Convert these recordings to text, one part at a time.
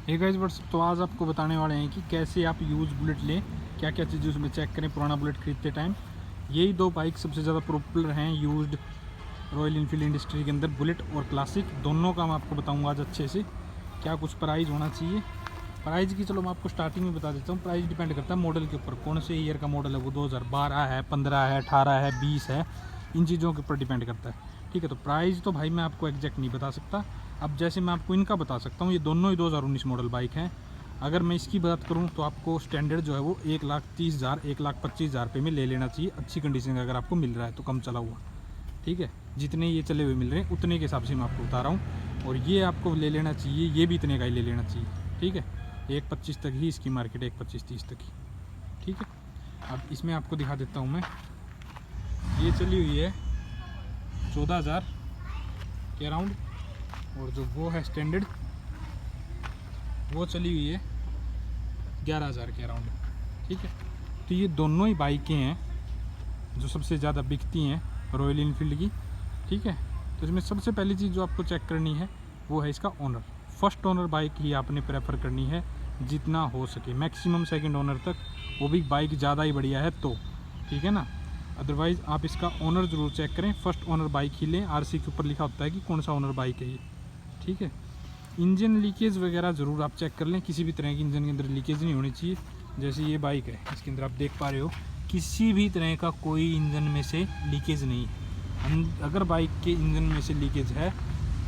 Hey guys what's up. तो आज आपको बताने वाले हैं कि कैसे आप यूज़ बुलेट लें, क्या क्या चीज़ें उसमें चेक करें पुराना बुलेट खरीदते टाइम। यही दो बाइक सबसे ज़्यादा पॉपुलर हैं यूज्ड रॉयल इनफील्ड इंडस्ट्री के अंदर, बुलेट और क्लासिक दोनों का मैं आपको बताऊंगा आज अच्छे से। क्या कुछ प्राइस होना चाहिए, प्राइस की चलो मैं आपको स्टार्टिंग में बता देता हूँ। प्राइस डिपेंड करता है मॉडल के ऊपर, कौन से ईयर का मॉडल है, वो 2012 है, 15 है, 18 है, 20 है, इन चीज़ों के ऊपर डिपेंड करता है। ठीक है, तो प्राइस तो भाई मैं आपको एग्जैक्ट नहीं बता सकता। अब जैसे मैं आपको इनका बता सकता हूँ, ये दोनों ही 2019 मॉडल बाइक हैं। अगर मैं इसकी बात करूँ तो आपको स्टैंडर्ड जो है वो 1,30,000 1,25,000 रुपये में ले लेना चाहिए, अच्छी कंडीशन का अगर आपको मिल रहा है तो, कम चला हुआ। ठीक है, जितने ये चले हुए मिल रहे हैं उतने के हिसाब से मैं आपको बता रहा हूँ। और ये आपको ले लेना चाहिए, ये भी इतने का ही ले लेना चाहिए। ठीक है, 1,25 तक ही इसकी मार्केट है, 1,25-30 तक ही। ठीक है, अब इसमें आपको दिखा देता हूँ मैं। ये चली हुई है 14,000 के अराउंड, और जो वो है स्टैंडर्ड वो चली हुई है 11,000 के अराउंड। ठीक है, तो ये दोनों ही बाइकें हैं जो सबसे ज़्यादा बिकती हैं रॉयल इनफील्ड की। ठीक है, तो इसमें सबसे पहली चीज़ जो आपको चेक करनी है वो है इसका ओनर। फर्स्ट ओनर बाइक ही आपने प्रेफर करनी है जितना हो सके, मैक्सिमम सेकंड ओनर तक, वो भी बाइक ज़्यादा ही बढ़िया है तो। ठीक है ना, अदरवाइज़ आप इसका ओनर ज़रूर चेक करें, फर्स्ट ओनर बाइक ही लें। आरसी के ऊपर लिखा होता है कि कौन सा ओनर बाइक है ये। ठीक है, इंजन लीकेज वगैरह ज़रूर आप चेक कर लें, किसी भी तरह की इंजन के अंदर लीकेज नहीं होनी चाहिए। जैसे ये बाइक है, इसके अंदर आप देख पा रहे हो किसी भी तरह का कोई इंजन में से लीकेज नहीं है। अगर बाइक के इंजन में से लीकेज है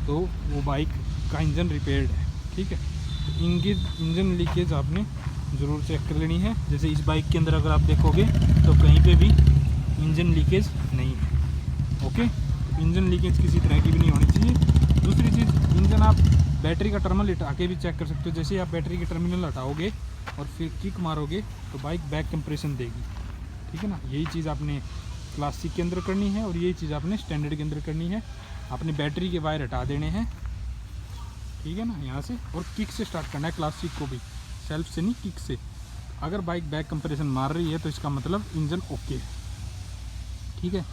तो वो बाइक का इंजन रिपेयर्ड है। ठीक है, तो इंजन लीकेज आपने ज़रूर चेक कर लेनी है। जैसे इस बाइक के अंदर अगर आप देखोगे तो कहीं पे भी इंजन लीकेज नहीं है। ओके, तो इंजन लीकेज किसी तरह की भी नहीं होनी चाहिए। दूसरी चीज़, इंजन आप बैटरी का टर्मिनल हटा के भी चेक कर सकते हो। जैसे आप बैटरी के टर्मिनल हटाओगे और फिर किक मारोगे तो बाइक बैक कंप्रेशन देगी। ठीक है ना, यही चीज़ आपने क्लासिक के अंदर करनी है और यही चीज़ आपने स्टैंडर्ड के अंदर करनी है। आपने बैटरी के वायर हटा देने हैं, ठीक है ना, यहाँ से, और किक से स्टार्ट करना है क्लासिक को भी, सेल्फ से नहीं, किक से। अगर बाइक बैक कंप्रेशन मार रही है तो इसका मतलब इंजन ओके है। ठीक है,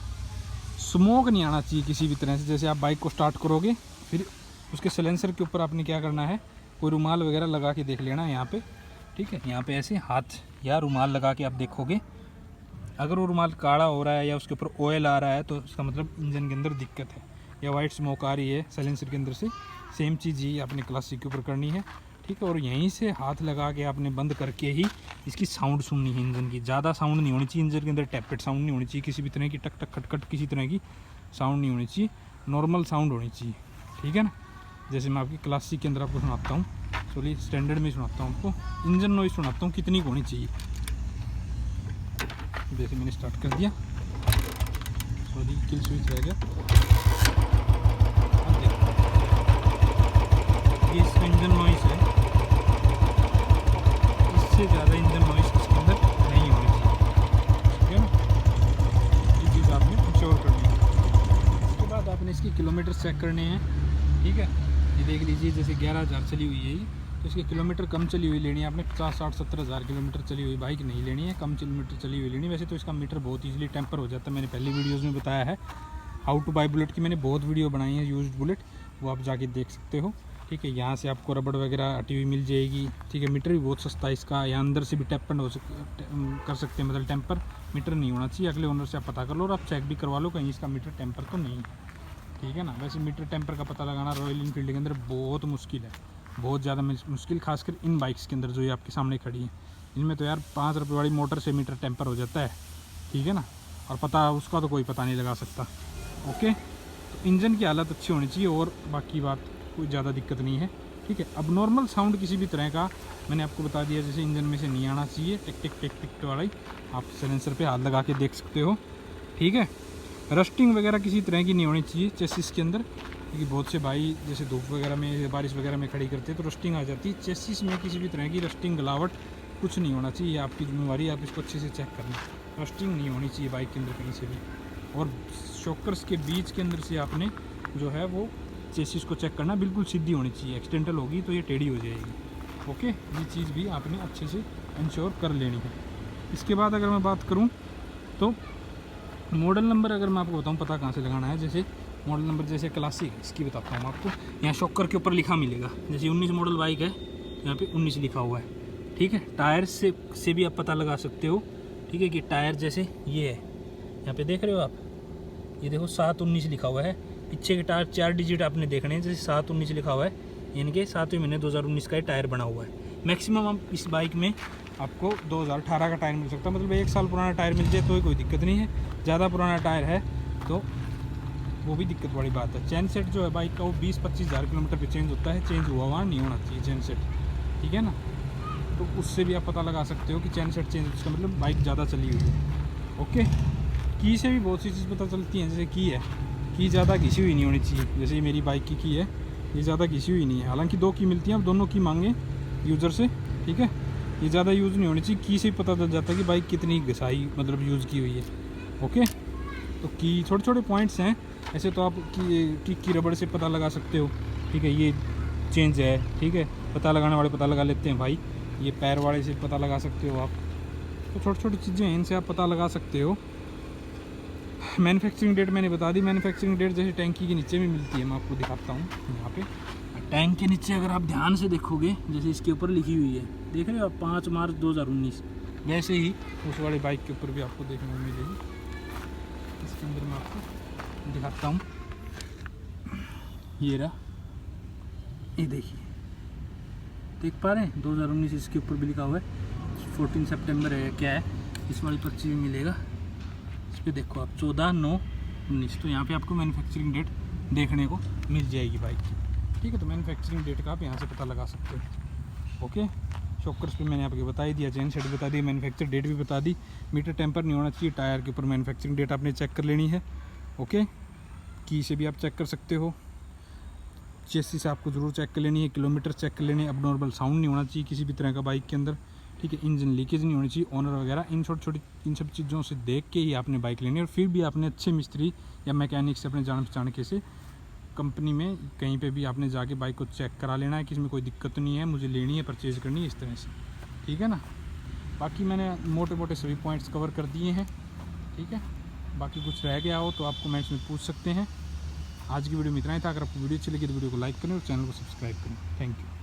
स्मोक नहीं आना चाहिए किसी भी तरह से। जैसे आप बाइक को स्टार्ट करोगे फिर उसके सिलेंसर के ऊपर आपने क्या करना है, कोई रुमाल वगैरह लगा के देख लेना यहाँ पे। ठीक है, यहाँ पे ऐसे हाथ या रुमाल लगा के आप देखोगे, अगर वो रुमाल काला हो रहा है या उसके ऊपर ऑयल आ रहा है तो उसका मतलब इंजन के अंदर दिक्कत है, या वाइट स्मोक आ रही है सिलेंसर के अंदर से। सेम चीज़ ही आपने क्लासिक के ऊपर करनी है। ठीक है, और यहीं से हाथ लगा के आपने बंद करके ही इसकी साउंड सुननी है। इंजन की ज़्यादा साउंड नहीं होनी चाहिए, इंजन के अंदर टैपेट साउंड नहीं होनी चाहिए, किसी भी तरह की टक टक खट खट किसी तरह की साउंड नहीं होनी चाहिए, नॉर्मल साउंड होनी चाहिए। ठीक है ना, जैसे मैं आपकी क्लासिक के अंदर आपको सुनाता हूँ, सॉरी स्टैंडर्ड में सुनाता हूँ आपको, इंजन नॉइज़ सुनाता हूँ कितनी होनी चाहिए। जैसे मैंने स्टार्ट कर दिया, सॉरी किल स्विच रह गया, अब देखो ये इसका इंजन नॉइस है, इससे ज़्यादा इंजन नॉइस इसके अंदर नहीं होनी चाहिए। ठीक है ना, ये चीज़ आपने इंश्योर करनी है। उसके बाद आपने इसकी किलोमीटर चेक करने हैं। ठीक है, ये देख लीजिए, जैसे 11,000 चली हुई है ये, तो इसके किलोमीटर कम चली हुई लेनी है आपने। 50, 60, 70,000 किलोमीटर चली हुई बाइक नहीं लेनी है, कम किलोमीटर चली हुई लेनी है। वैसे तो इसका मीटर बहुत ईजिली टेम्पर हो जाता है, मैंने पहली वीडियोस में बताया है। हाउ टू बाय बुलेट की मैंने बहुत वीडियो बनाई है, यूज्ड बुलेट, वो आप जाके देख सकते हो। ठीक है, यहाँ से आपको रबड़ वगैरह हटी हुई मिल जाएगी। ठीक है, मीटर भी बहुत सस्ता है इसका, यहाँ अंदर से भी टेम्पर कर सकते हैं, मतलब टेम्पर मीटर नहीं होना चाहिए। अगले ओनर से आप पता कर लो और आप चेक भी करवा लो कहीं इसका मीटर टेम्पर तो नहीं है। ठीक है ना, वैसे मीटर टेम्पर का पता लगाना रॉयल इनफील्ड के अंदर बहुत मुश्किल है, बहुत ज़्यादा मुश्किल, खासकर इन बाइक्स के अंदर जो ये आपके सामने खड़ी है। इनमें तो यार 5 रुपये वाली मोटर से मीटर टेम्पर हो जाता है। ठीक है ना, और पता उसका तो कोई पता नहीं लगा सकता। ओके, तो इंजन की हालत अच्छी होनी चाहिए और बाकी बात कोई ज़्यादा दिक्कत नहीं है। ठीक है, अब नॉर्मल साउंड किसी भी तरह का मैंने आपको बता दिया, जैसे इंजन में से नहीं आना चाहिए, टिक टिक टिक टिक वाला ही, आप सिलेंसर पे हाथ लगा के देख सकते हो। ठीक है, रस्टिंग वगैरह किसी तरह की नहीं होनी चाहिए चेसिस के अंदर, क्योंकि बहुत से भाई जैसे धूप वगैरह में, बारिश वगैरह में खड़ी करते हैं तो रस्टिंग आ जाती है। चेसिस में किसी भी तरह की रस्टिंग, गलावट कुछ नहीं होना चाहिए, आपकी जिम्मेवारी, आप इसको अच्छे से चेक करना। रस्टिंग नहीं होनी चाहिए बाइक के अंदर कहीं से भी। और शॉकर्स के बीच के अंदर से आपने जो है वो चेसिस को चेक करना, बिल्कुल सीधी होनी चाहिए, एक्सटेंटल होगी तो ये टेढ़ी हो जाएगी। ओके, ये चीज़ भी आपने अच्छे से इंश्योर कर लेनी है। इसके बाद अगर मैं बात करूँ तो मॉडल नंबर, अगर मैं आपको बताऊं पता कहाँ से लगाना है, जैसे मॉडल नंबर जैसे क्लासिक इसकी बताता हूँ आपको, यहाँ शॉकर के ऊपर लिखा मिलेगा। जैसे 19 मॉडल बाइक है, यहाँ पे 19 लिखा हुआ है। ठीक है, टायर से भी आप पता लगा सकते हो। ठीक है, कि टायर जैसे ये है, यहाँ पे देख रहे हो आप, ये देखो 7-19 लिखा हुआ है। पीछे के टायर 4 डिजिट आपने देखने हैं, जैसे 7-19 लिखा हुआ है, इनके 7वें महीने 2019 का टायर बना हुआ है। मैक्सिमम आप इस बाइक में आपको 2018 का टायर मिल सकता है, मतलब 1 साल पुराना टायर मिल जाए तो कोई दिक्कत नहीं है। ज़्यादा पुराना टायर है तो वो भी दिक्कत वाली बात है। चेन सेट जो है बाइक का वो 20-25 हज़ार किलोमीटर पे चेंज होता है, चेंज हुआ नहीं होना चाहिए चेन सेट। ठीक है ना, तो उससे भी आप पता लगा सकते हो कि चेन सेट चेंज, उसका मतलब बाइक ज़्यादा चली हुई है। ओके, की से भी बहुत सी चीज़ पता चलती हैं, जैसे की है, की ज़्यादा घिसी हुई नहीं होनी चाहिए। जैसे ये मेरी बाइक की है, ये ज़्यादा घिसी हुई नहीं है, हालांकि 2 की मिलती हैं, अब दोनों की मांगे यूज़र से। ठीक है, ये ज़्यादा यूज़ नहीं होनी चाहिए। की से ही पता चल जाता है कि बाइक कितनी घिसाई मतलब यूज़ की हुई है। ओके, तो की छोटे छोटे पॉइंट्स हैं। ऐसे तो आप किक की रबड़ से पता लगा सकते हो। ठीक है, ये चेंज है। ठीक है, पता लगाने वाले पता लगा लेते हैं भाई। ये पैर वाले से पता लगा सकते हो आप। तो छोटी छोटी चीज़ें हैं, इनसे आप पता लगा सकते हो। मैन्युफैक्चरिंग डेट मैंने बता दी। मैन्युफैक्चरिंग डेट जैसे टैंकी के नीचे भी मिलती है, मैं आपको दिखाता हूँ यहाँ पे। टैंक के नीचे अगर आप ध्यान से देखोगे, जैसे इसके ऊपर लिखी हुई है, देख रहे हो आप, 5 मार्च 2019। वैसे ही उस वाले बाइक के ऊपर भी आपको देखने को मिलेगी। इसके अंदर मैं आपको दिखाता हूँ, ये रहा, ये देखिए, देख पा रहे हैं 2019 इसके ऊपर भी लिखा हुआ है। 14 सितंबर है क्या है, इस वाली पर्ची भी मिलेगा। इस पर देखो आप 14/9/19, तो यहाँ पे आपको मैन्युफैक्चरिंग डेट देखने को मिल जाएगी बाइक की। ठीक है, तो मैन्युफैक्चरिंग डेट का आप यहाँ से पता लगा सकते हो। ओके, शॉकर्स पे मैंने आपको बता ही दिया, चेन सेट बता दी, मैन्युफैक्चर डेट भी बता दी। मीटर टेम्पर नहीं होना चाहिए, टायर के ऊपर मैन्युफैक्चरिंग डेट आपने चेक कर लेनी है। ओके, की से भी आप चेक कर सकते हो। चेसी से आपको ज़रूर चेक कर लेनी है, किलोमीटर चेक कर लेनी है। अब नॉर्मल साउंड नहीं होना चाहिए किसी भी तरह का बाइक के अंदर। ठीक है, इंजन लीकेज नहीं होनी चाहिए, ऑनर वगैरह, इन सब चीज़ों से देख के ही आपने बाइक लेनी है। और फिर भी आपने अच्छे मिस्त्री या मैकेनिक से अपने जान पहचान के से कंपनी में कहीं पे भी आपने जाके बाइक को चेक करा लेना है कि इसमें कोई दिक्कत नहीं है, मुझे लेनी है, परचेज़ करनी है, इस तरह से। ठीक है ना, बाकी मैंने मोटे मोटे सभी पॉइंट्स कवर कर दिए हैं। ठीक है, बाकी कुछ रह गया हो तो आप कमेंट्स में पूछ सकते हैं। आज की वीडियो में इतना ही था। अगर आपको वीडियो अच्छी लगी तो वीडियो को लाइक करें और चैनल को सब्सक्राइब करें। Thank you.